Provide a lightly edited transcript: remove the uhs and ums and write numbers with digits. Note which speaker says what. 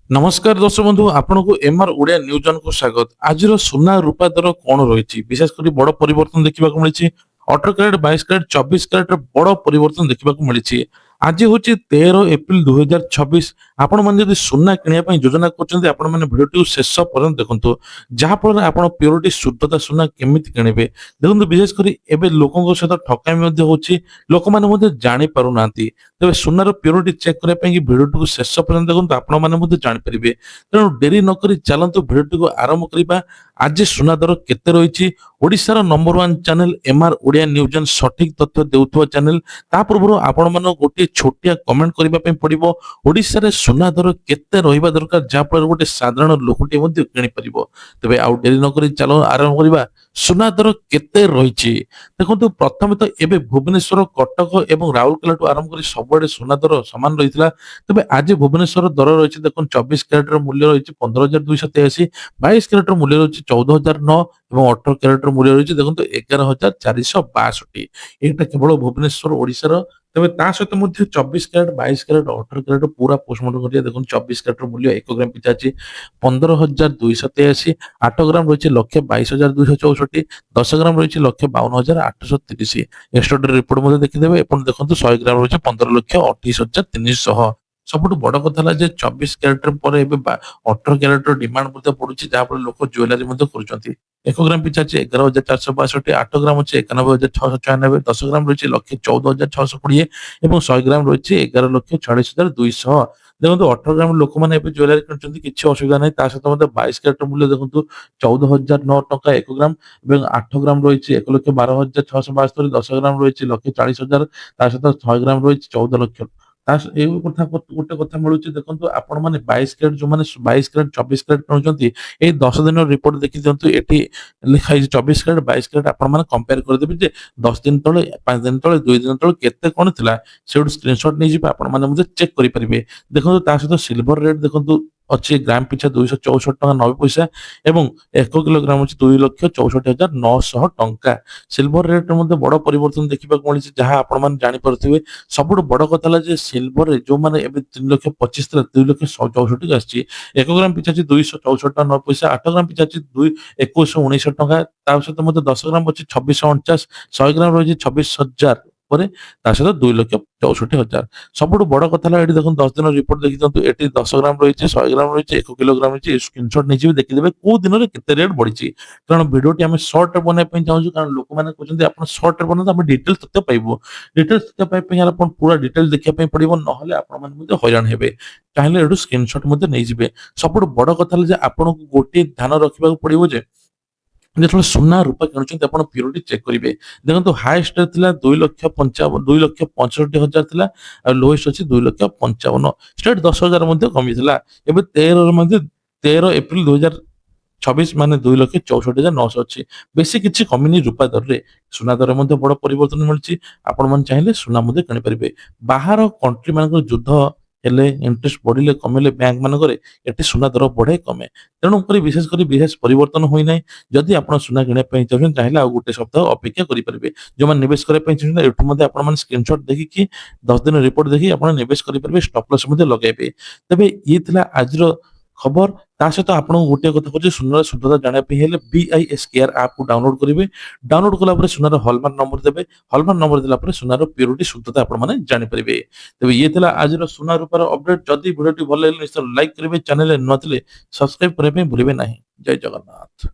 Speaker 1: नमस्कार दर्शक बंधु आपण को एमआर ओडिया न्यूज को स्वागत। आज सुना रूपा दर कौन रही विशेषकर बड़ परिवर्तन देखा मिली। 18 कैरेट 22 कैरेट 24 कैरेट बड़ परिवर्तन देखा मिली। आज हूँ 13 एप्रिल 2026। आपण मैंने जब सुना किणा योजना कर शेष पर्यटन देखु जहाँफल आप प्योरिटी शुद्धता सुना केमी किणवे देखो विशेषकर एवं लोकों सहित ठकामी लोक मैंने जानी पार ना तेज सुनार प्योरिटी चेक करने भिडियो शेष पर्यटन देखो आपण जानीपर तेणु डेरी नक चलतु भिडियो आरंभ करवा। आज सुना दर केते रही ओडिशार नंबर 1 चैनल एमआर ओडिया न्यूज सठिक तथ्य देउथुवा चैनल ता पूर्व आपण मन गोटे छोटिया कमेंट करबा पड़ो ओडिशा रे सुना दर केते रहिबा दरकार जहाँफल गोटे साधारण लोकटे किणी पारिबो। तेबे आउ डेरी नकरी चलो आरंभ करवा। सुना दर केते रही देखो प्रथम तो एबे भुवनेश्वर कटक एवं राउरकेला आरंभ कर सबुआडे सुना दर सामान रही तेबे आज भुवनेश्वर दर रही देखो 24 कैरेट मूल्य रही 15,283, 22 कैरेट मूल्य रही 14,009 और 18 कैरेट मूल्य रही देखो 11,462। एटा केवल भुवनेश्वर ओडिशार। तेज ता सहित 24 कैरेट 22 कैरेट 18 कैरेट पूरा पोस्टमार्टम कर देखो 24 कैरेट मूल्य 1 ग्राम पिछा अच्छी 15,283, 8 ग्राम रही 1,22,264, 10 ग्राम रही 1,52,830। एक्सट्रा रिपोर्ट देखिदेवे देखो 100 ग्राम रही 15,28,300। सबुठ बड़ कथा है 24 कैरेट पर 18 कैरेट डिमांड पड़ुछि जहाँफल लोक ज्वेलरी कर 1 ग्राम पिछा अच्छे 11,462, 8 ग्राम अच्छे 91,696, 10 ग्राम रही 1,14,620 और 100 ग्राम रही 11,46,200। देखो 18 ग्राम लोक मैंने ज्वेलरी किनुଛନ୍ତି किसी असुविधा नहीं। सहित 22 कैरेट मूल्य देखो 14,009 टका 1 ग्राम और 8 ग्राम रही 1,12,672, 10 ग्राम रही 1,40,000 सहित 100 ग्राम रही 14 लक्ष। गोटे कथा मिलूँ देखो आपण मैंने 22 कैरेट जो मैंने 22 कैरेट 24 कैरेट किणुଛନ୍ତି ये 10 दिन रिपोर्ट देखी दिंतु ये लिखाई 24 कैरेट 22 कैरेट आपण कंपेयर करदेवे जे 10 दिन तले 5 दिन तले 2 दिन तले केते कौन थिला से स्क्रीनशॉट नहीं जी आपण मैंने चेक करेंगे। देखो सहित सिल्वर रेट देखो अच्छी ग्राम पिछा 264 टका 90 पैसा एवं 1 किलोग्राम अच्छी 2,64,900 टंका। सिल्वर रेट में बड़ परिवर्तन देखा मिली जहाँ आपण जापर सबुठ बड़ कथा है सिल्वर जो मैंने 3,25,000 था 2,64 आसी 1 ग्राम पिछा 264 टका 90 पैसा 8 ग्राम पिछा 2,21,19 टका सहित 10 ग्राम अच्छी 2,649, 100 ग्राम रही 26,000 सहित 2,64,000। सबुठ बड़ कथा है देखो 10 दिन रिपोर्ट देखी दिंतु ये 10 ग्राम रही 100 ग्राम रही 1 किलोग्राम रही स्क्रीनशॉट नहीं देखिदेवे कौ दिन में केते रेट बढ़ी कारण भिडियोटी आम सर्ट बनाई चाहूँ कारण लोक मैंने कहते आप सर्ट बनाते आम डिटेल तथ्य पाइबू डिटेल तथ्य पाई पूरा डिटेल देखा पड़ो ना हईराण हे चाहिए स्क्रीनशॉट नहीं। सबुठ बड़ कथा है आपको गोटे ध्यान रखा पड़ो जो सुना रूपा किणुଛନ୍ତି आप प्योरिटी चेक करेंगे। देखो हाएस्ट थिला 2,65,000 थिला और लोएस्ट अच्छी 2,55,000 स्ट्रेट 10,000 कमी थिला। एबे 13 एप्रिल 2026 माने 2,64,900 अच्छी बेसी किसी कमी नहीं रूपा दर रे। सुना दर में बड़ परिवर्तन मिली आपण मन चाहिए सुना किणी पारे। बाहर कंट्री मान युद्ध हेले इंटरेस्ट बढ़िले कमिले बैंक मानक ये सुना दर बढ़े कमे तेणुक विशेष परिवर्तन होई नाही। जदि आप सुना किणा चाहिए आउ गोटे सप्ताह अपेक्षा करेंगे जो मैंने निवेश करने स्क्रीनशॉट देखिए 10 दिन रिपोर्ट देखिए आप निवेश करेंगे स्टॉप लॉस लगे। तेबे ये थिला आज खबर ता सहित आप गोटे कथा कहते सुनार शुद्धता जानापी BISKR ऐप को डाउनलोड करेंगे। डाउनलोड कला सुनार हॉलमार्क नंबर देवे हॉलमार्क नंबर देला सुनार प्योरिटी शुद्धता आपने जानीपर। तेज ये आज सुना रूपार अपडेट। जदि वीडियो भल लगे निश्चय लाइक करेंगे चैनल न सब्सक्राइब करने भूलें ना। जय जगन्नाथ।